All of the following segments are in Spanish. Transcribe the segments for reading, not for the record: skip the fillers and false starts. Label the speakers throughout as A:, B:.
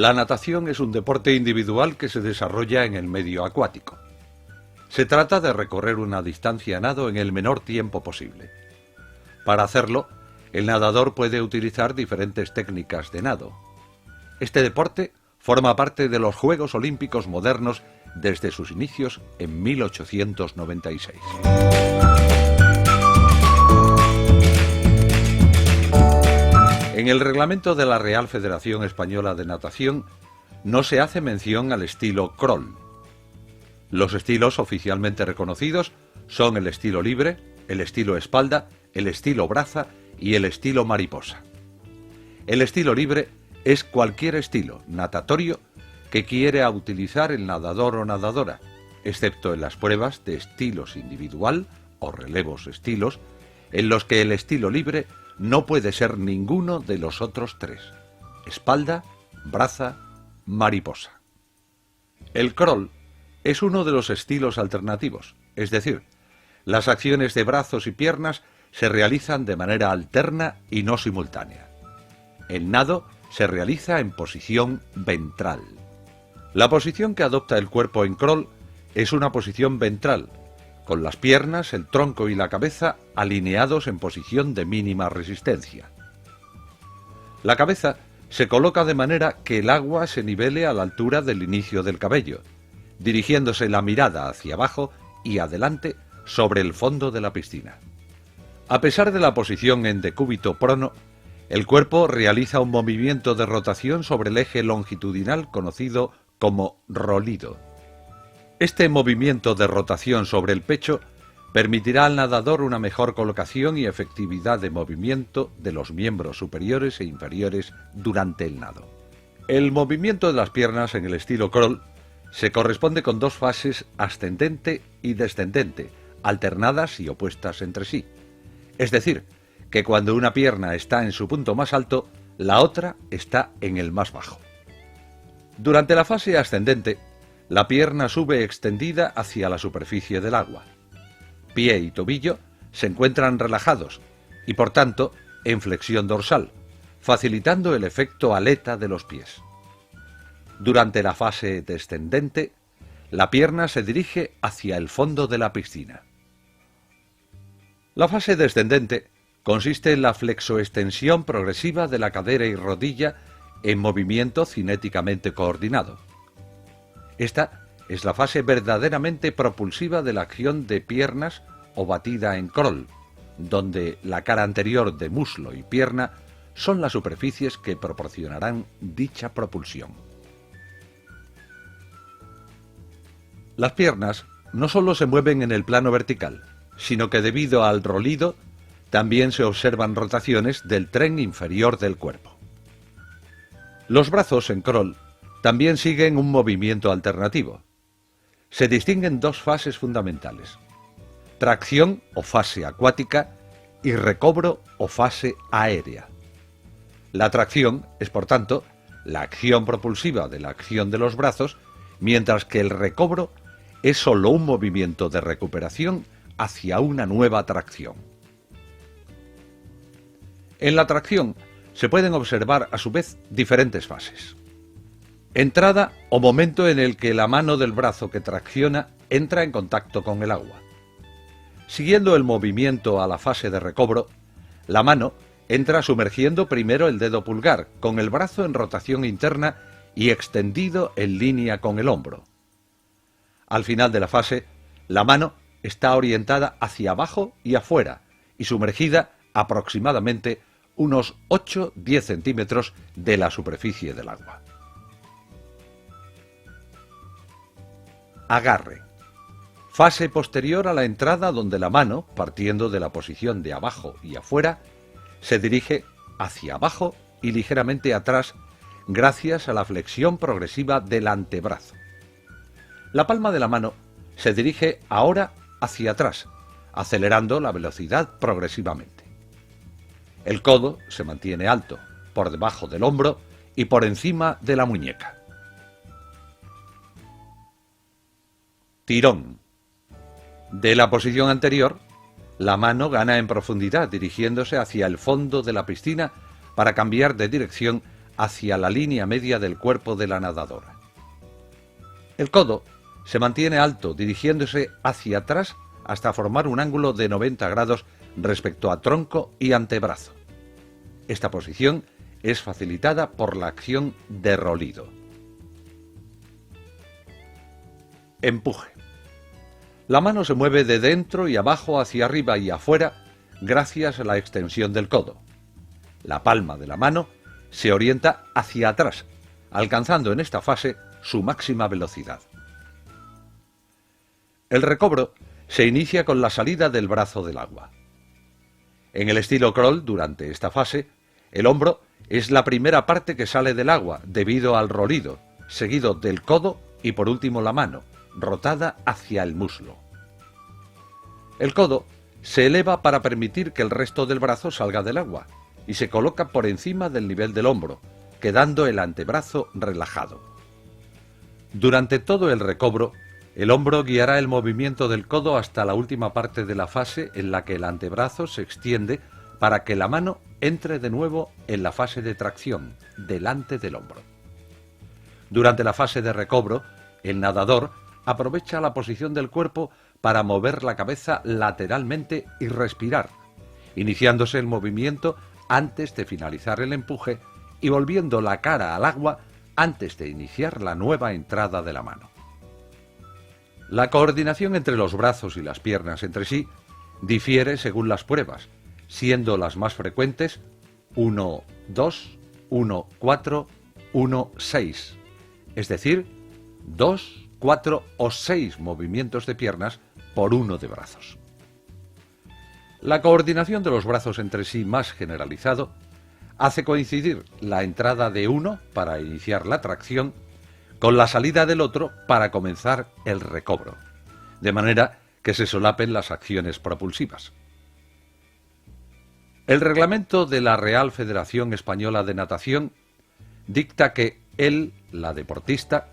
A: La natación es un deporte individual que se desarrolla en el medio acuático. Se trata de recorrer una distancia a nado en el menor tiempo posible. Para hacerlo, el nadador puede utilizar diferentes técnicas de nado. Este deporte forma parte de los Juegos Olímpicos modernos desde sus inicios en 1896. En el reglamento de la Real Federación Española de Natación no se hace mención al estilo crawl. Los estilos oficialmente reconocidos son el estilo libre, el estilo espalda, el estilo braza y el estilo mariposa. El estilo libre es cualquier estilo natatorio que quiera utilizar el nadador o nadadora, excepto en las pruebas de estilos individual o relevos estilos, en los que el estilo libre no puede ser ninguno de los otros tres: espalda, braza, mariposa. El crawl es uno de los estilos alternativos, es decir, las acciones de brazos y piernas se realizan de manera alterna y no simultánea. El nado se realiza en posición ventral. La posición que adopta el cuerpo en crawl es una posición ventral, con las piernas, el tronco y la cabeza alineados en posición de mínima resistencia. La cabeza se coloca de manera que el agua se nivele a la altura del inicio del cabello, dirigiéndose la mirada hacia abajo y adelante sobre el fondo de la piscina. A pesar de la posición en decúbito prono, el cuerpo realiza un movimiento de rotación sobre el eje longitudinal conocido como rolido. Este movimiento de rotación sobre el pecho permitirá al nadador una mejor colocación y efectividad de movimiento de los miembros superiores e inferiores durante el nado. El movimiento de las piernas en el estilo crawl se corresponde con dos fases ascendente y descendente, alternadas y opuestas entre sí. Es decir, que cuando una pierna está en su punto más alto, la otra está en el más bajo. Durante la fase ascendente, la pierna sube extendida hacia la superficie del agua. Pie y tobillo se encuentran relajados y, por tanto, en flexión dorsal, facilitando el efecto aleta de los pies. Durante la fase descendente, la pierna se dirige hacia el fondo de la piscina. La fase descendente consiste en la flexoextensión progresiva de la cadera y rodilla en movimiento cinéticamente coordinado. Esta es la fase verdaderamente propulsiva de la acción de piernas o batida en crawl, donde la cara anterior de muslo y pierna son las superficies que proporcionarán dicha propulsión. Las piernas no solo se mueven en el plano vertical, sino que debido al rolido también se observan rotaciones del tren inferior del cuerpo. Los brazos en crawl también siguen un movimiento alternativo. Se distinguen dos fases fundamentales: tracción o fase acuática y recobro o fase aérea. La tracción es, por tanto, la acción propulsiva de la acción de los brazos, mientras que el recobro es solo un movimiento de recuperación hacia una nueva tracción. En la tracción se pueden observar a su vez diferentes fases. Entrada o momento en el que la mano del brazo que tracciona entra en contacto con el agua. Siguiendo el movimiento a la fase de recobro, la mano entra sumergiendo primero el dedo pulgar, con el brazo en rotación interna y extendido en línea con el hombro. Al final de la fase, la mano está orientada hacia abajo y afuera y sumergida aproximadamente unos 8-10 centímetros de la superficie del agua. Agarre. Fase posterior a la entrada, donde la mano, partiendo de la posición de abajo y afuera, se dirige hacia abajo y ligeramente atrás gracias a la flexión progresiva del antebrazo. La palma de la mano se dirige ahora hacia atrás, acelerando la velocidad progresivamente. El codo se mantiene alto, por debajo del hombro y por encima de la muñeca. Tirón. De la posición anterior, la mano gana en profundidad dirigiéndose hacia el fondo de la piscina para cambiar de dirección hacia la línea media del cuerpo de la nadadora. El codo se mantiene alto, dirigiéndose hacia atrás hasta formar un ángulo de 90 grados respecto a tronco y antebrazo. Esta posición es facilitada por la acción de rolido. Empuje. La mano se mueve de dentro y abajo hacia arriba y afuera gracias a la extensión del codo. La palma de la mano se orienta hacia atrás, alcanzando en esta fase su máxima velocidad. El recobro se inicia con la salida del brazo del agua. En el estilo crawl, durante esta fase, el hombro es la primera parte que sale del agua debido al rolido, seguido del codo y por último la mano, rotada hacia el muslo. El codo se eleva para permitir que el resto del brazo salga del agua y se coloca por encima del nivel del hombro, quedando el antebrazo relajado. Durante todo el recobro, el hombro guiará el movimiento del codo hasta la última parte de la fase en la que el antebrazo se extiende para que la mano entre de nuevo en la fase de tracción, delante del hombro. Durante la fase de recobro, el nadador aprovecha la posición del cuerpo para mover la cabeza lateralmente y respirar, iniciándose el movimiento antes de finalizar el empuje y volviendo la cara al agua antes de iniciar la nueva entrada de la mano. La coordinación entre los brazos y las piernas entre sí difiere según las pruebas, siendo las más frecuentes 1-2, 1-4, 1-6, es decir, 2, 4 o 6 movimientos de piernas por uno de brazos. La coordinación de los brazos entre sí más generalizado hace coincidir la entrada de uno para iniciar la tracción con la salida del otro para comenzar el recobro, de manera que se solapen las acciones propulsivas. El reglamento de la Real Federación Española de Natación dicta que él, la deportista,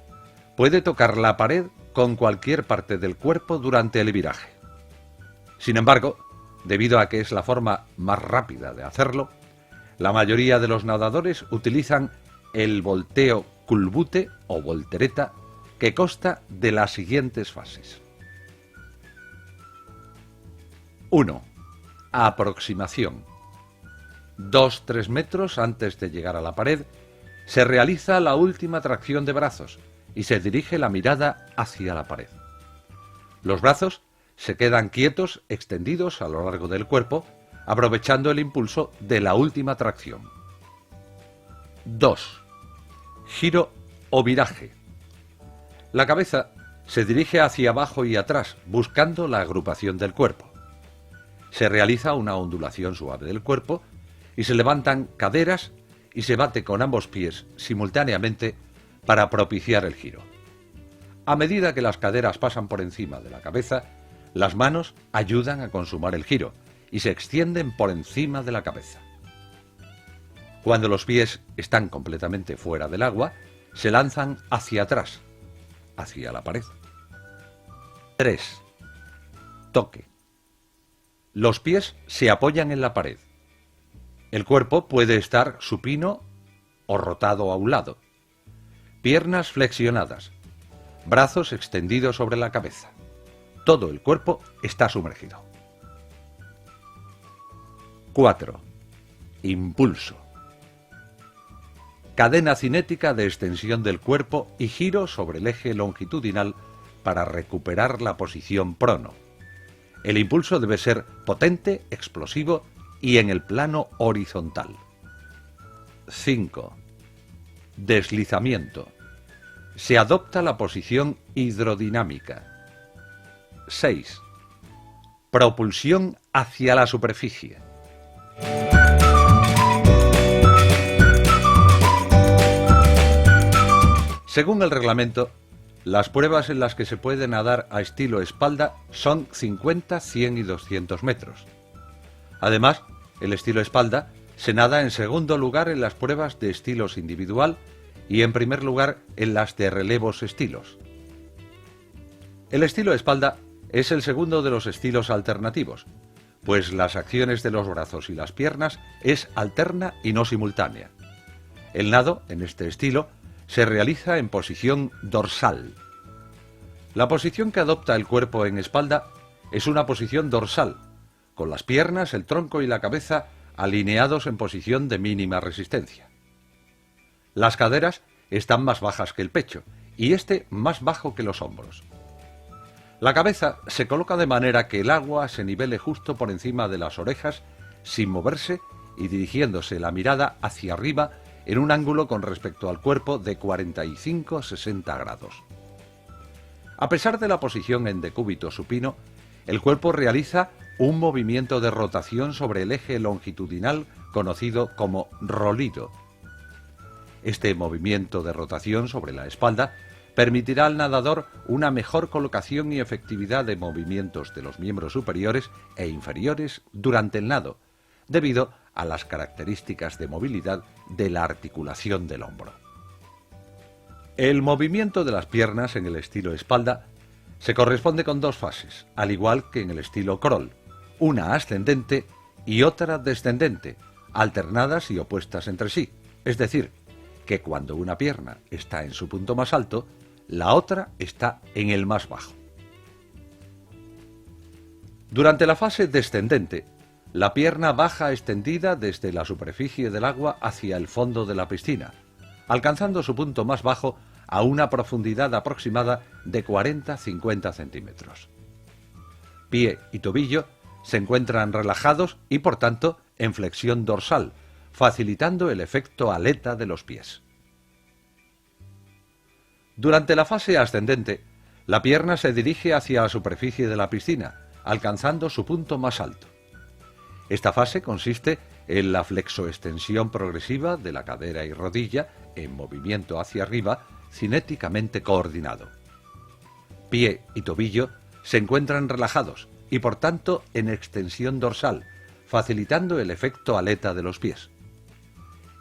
A: puede tocar la pared con cualquier parte del cuerpo durante el viraje. Sin embargo, debido a que es la forma más rápida de hacerlo, la mayoría de los nadadores utilizan el volteo culbute o voltereta, que consta de las siguientes fases. 1. Aproximación. 2-3 metros antes de llegar a la pared, se realiza la última tracción de brazos y se dirige la mirada hacia la pared. Los brazos se quedan quietos, extendidos a lo largo del cuerpo, aprovechando el impulso de la última tracción. 2. Giro o viraje. La cabeza se dirige hacia abajo y atrás, buscando la agrupación del cuerpo. Se realiza una ondulación suave del cuerpo y se levantan caderas y se bate con ambos pies simultáneamente para propiciar el giro. A medida que las caderas pasan por encima de la cabeza, las manos ayudan a consumar el giro y se extienden por encima de la cabeza. Cuando los pies están completamente fuera del agua, se lanzan hacia atrás, hacia la pared. 3. Toque. Los pies se apoyan en la pared. El cuerpo puede estar supino o rotado a un lado. Piernas flexionadas. Brazos extendidos sobre la cabeza. Todo el cuerpo está sumergido. 4. Impulso. Cadena cinética de extensión del cuerpo y giro sobre el eje longitudinal para recuperar la posición prono. El impulso debe ser potente, explosivo y en el plano horizontal. 5. Deslizamiento. Se adopta la posición hidrodinámica. 6. Propulsión hacia la superficie. Según el reglamento, las pruebas en las que se puede nadar a estilo espalda son 50, 100 y 200 metros. Además, el estilo espalda se nada en segundo lugar en las pruebas de estilos individual y en primer lugar en las de relevos estilos. El estilo espalda es el segundo de los estilos alternativos, pues las acciones de los brazos y las piernas es alterna y no simultánea. El nado, en este estilo, se realiza en posición dorsal. La posición que adopta el cuerpo en espalda es una posición dorsal, con las piernas, el tronco y la cabeza alineados en posición de mínima resistencia. Las caderas están más bajas que el pecho y este más bajo que los hombros. La cabeza se coloca de manera que el agua se nivele justo por encima de las orejas sin moverse y dirigiéndose la mirada hacia arriba en un ángulo con respecto al cuerpo de 45-60 grados. A pesar de la posición en decúbito supino, el cuerpo realiza un movimiento de rotación sobre el eje longitudinal conocido como rolido. Este movimiento de rotación sobre la espalda permitirá al nadador una mejor colocación y efectividad de movimientos de los miembros superiores e inferiores durante el nado, debido a las características de movilidad de la articulación del hombro. El movimiento de las piernas en el estilo espalda se corresponde con dos fases, al igual que en el estilo crawl, una ascendente y otra descendente, alternadas y opuestas entre sí, es decir, que cuando una pierna está en su punto más alto, la otra está en el más bajo. Durante la fase descendente, la pierna baja extendida desde la superficie del agua hacia el fondo de la piscina, alcanzando su punto más bajo a una profundidad aproximada de 40-50 centímetros. Pie y tobillo se encuentran relajados y, por tanto, en flexión dorsal, facilitando el efecto aleta de los pies. Durante la fase ascendente, la pierna se dirige hacia la superficie de la piscina, alcanzando su punto más alto. Esta fase consiste en la flexoextensión progresiva de la cadera y rodilla en movimiento hacia arriba, cinéticamente coordinado. Pie y tobillo se encuentran relajados y por tanto en extensión dorsal, facilitando el efecto aleta de los pies.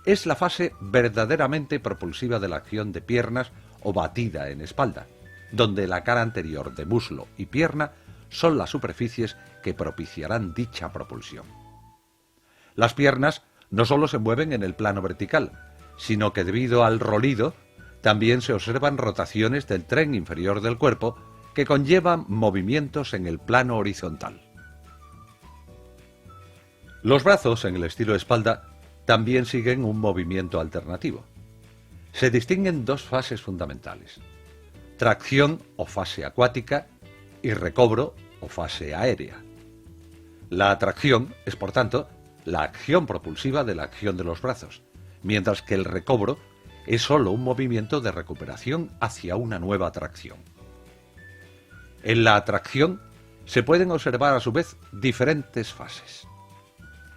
A: Es la fase verdaderamente propulsiva de la acción de piernas o batida en espalda, donde la cara anterior de muslo y pierna son las superficies que propiciarán dicha propulsión. Las piernas no solo se mueven en el plano vertical, sino que debido al rolido también se observan rotaciones del tren inferior del cuerpo que conllevan movimientos en el plano horizontal. Los brazos en el estilo espalda también siguen un movimiento alternativo. Se distinguen dos fases fundamentales: tracción o fase acuática y recobro o fase aérea. La tracción es, por tanto, la acción propulsiva de la acción de los brazos, mientras que el recobro es sólo un movimiento de recuperación hacia una nueva tracción. En la tracción se pueden observar a su vez diferentes fases.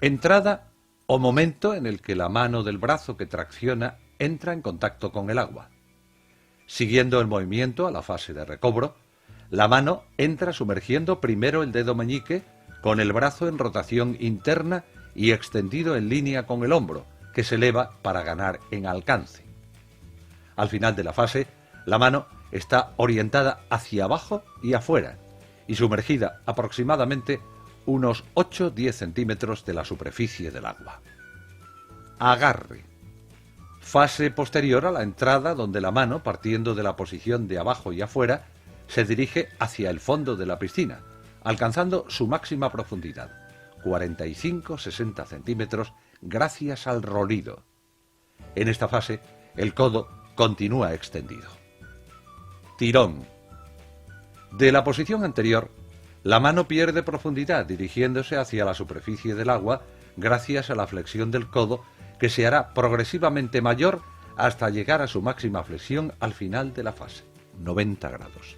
A: Entrada o momento en el que la mano del brazo que tracciona entra en contacto con el agua. Siguiendo el movimiento a la fase de recobro, la mano entra sumergiendo primero el dedo meñique con el brazo en rotación interna y extendido en línea con el hombro, que se eleva para ganar en alcance. Al final de la fase, la mano está orientada hacia abajo y afuera y sumergida aproximadamente unos 8-10 centímetros de la superficie del agua. Agarre. Fase posterior a la entrada, donde la mano, partiendo de la posición de abajo y afuera, se dirige hacia el fondo de la piscina, alcanzando su máxima profundidad, 45-60 centímetros, gracias al rolido. En esta fase, el codo continúa extendido. Tirón. De la posición anterior, la mano pierde profundidad dirigiéndose hacia la superficie del agua gracias a la flexión del codo, que se hará progresivamente mayor hasta llegar a su máxima flexión al final de la fase, 90 grados.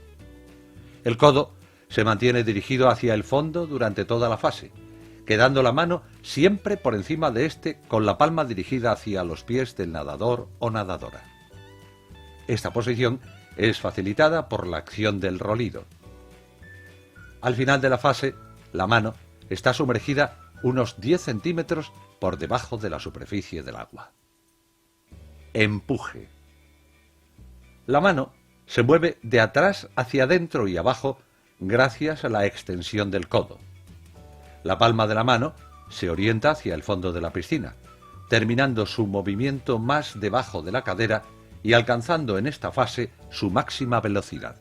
A: El codo se mantiene dirigido hacia el fondo durante toda la fase, quedando la mano siempre por encima de este con la palma dirigida hacia los pies del nadador o nadadora. Esta posición es facilitada por la acción del rolido. Al final de la fase, la mano está sumergida unos 10 centímetros por debajo de la superficie del agua. Empuje. La mano se mueve de atrás hacia adentro y abajo gracias a la extensión del codo. La palma de la mano se orienta hacia el fondo de la piscina, terminando su movimiento más debajo de la cadera y alcanzando en esta fase su máxima velocidad.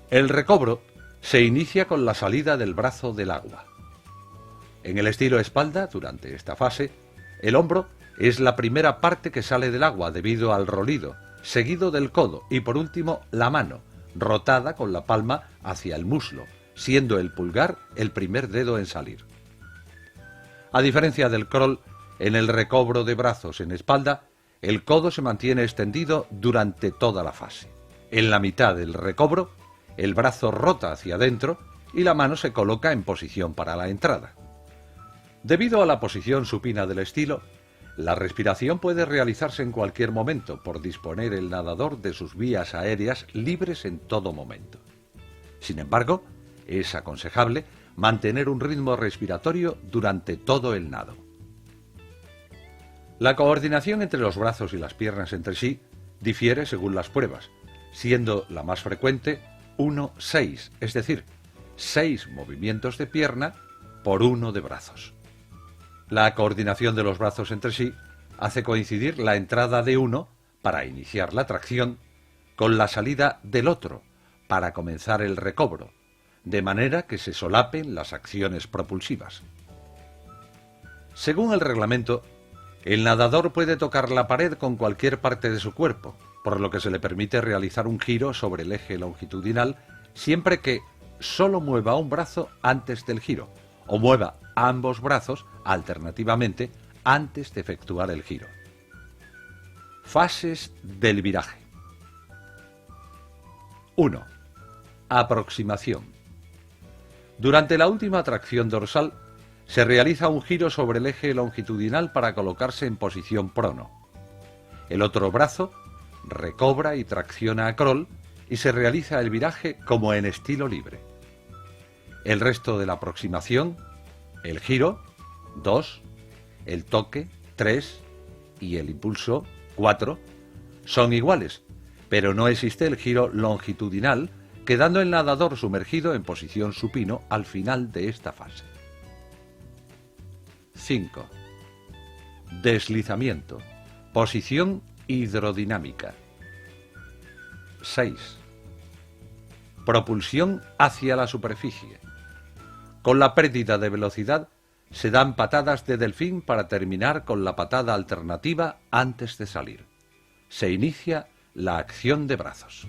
A: El recobro se inicia con la salida del brazo del agua. En el estilo espalda, durante esta fase, el hombro es la primera parte que sale del agua debido al rolido, seguido del codo y por último la mano, rotada con la palma hacia el muslo, siendo el pulgar el primer dedo en salir. A diferencia del crawl, en el recobro de brazos en espalda, el codo se mantiene extendido durante toda la fase. En la mitad del recobro, el brazo rota hacia adentro y la mano se coloca en posición para la entrada. Debido a la posición supina del estilo, la respiración puede realizarse en cualquier momento por disponer el nadador de sus vías aéreas libres en todo momento. Sin embargo, es aconsejable mantener un ritmo respiratorio durante todo el nado. La coordinación entre los brazos y las piernas entre sí difiere según las pruebas, siendo la más frecuente 1-6, es decir, 6 movimientos de pierna por 1 de brazos. La coordinación de los brazos entre sí hace coincidir la entrada de uno para iniciar la tracción con la salida del otro para comenzar el recobro, de manera que se solapen las acciones propulsivas. Según el reglamento, el nadador puede tocar la pared con cualquier parte de su cuerpo, por lo que se le permite realizar un giro sobre el eje longitudinal siempre que solo mueva un brazo antes del giro, o mueva ambos brazos alternativamente antes de efectuar el giro. Fases del viraje. 1. Aproximación. Durante la última tracción dorsal, se realiza un giro sobre el eje longitudinal para colocarse en posición prono. El otro brazo recobra y tracciona a crawl y se realiza el viraje como en estilo libre. El resto de la aproximación, el giro, 2, el toque, 3 y el impulso, 4, son iguales, pero no existe el giro longitudinal, quedando el nadador sumergido en posición supino al final de esta fase. 5. Deslizamiento. Posición hidrodinámica. 6. Propulsión hacia la superficie. Con la pérdida de velocidad se dan patadas de delfín para terminar con la patada alternativa antes de salir. Se inicia la acción de brazos.